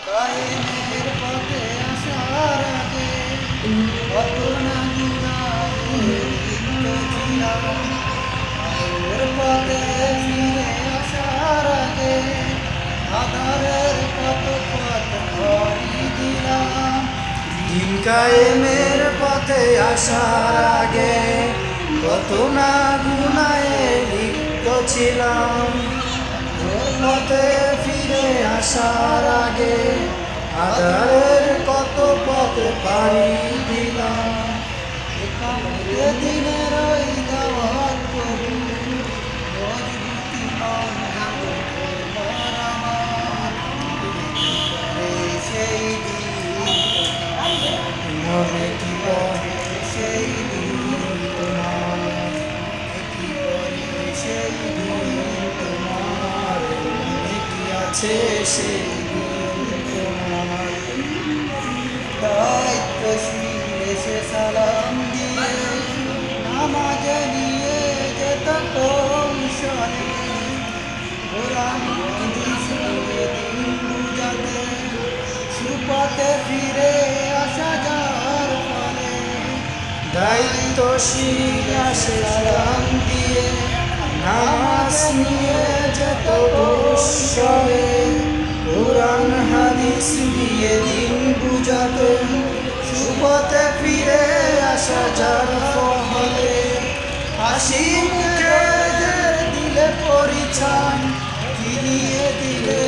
কায়েমের পথে আসার আগে কত না গুনাহে লিপ্ত ছিলাম। কায়েমের পথে ফিরে আসার আগে আধারের কত পথ পাড়ি দিলাম। দিন কায়েমের পথে আসার আগে কত না গুনাহে লিপ্ত ছিলাম। ওর পথে ফিরে আসার আগে আধারের কত পথ পাড়ি দিলাম। একামতে দিনের ওই দাওয়াত কবু মজবুতি অঙ্গ তোমার আমার। সেই দিন মনে কি পড়ে সেই দিন তোমার, কি করে সেই দিন তোমার মনে কি আছে সেই দিন তোমার। দায়িত্বশীল এসে সালাম দিয়ে নামাজে নিয়ে যেত কৌশলে কোরআন হাদিস পড়ে দিন বুঝাতে সুপথে ফিরে আসা যার ফলে। দায়িত্বশীল আসে সালাম দিয়ে নামাজ নিয়ে যেত কৌশলে কোরআন হাদিস দিয়ে দিন বুঝাতে সুপথে ফিরে আসা যার ফলে। হাসি মুখে দিলে পরিছান ফিরিয়ে দিলে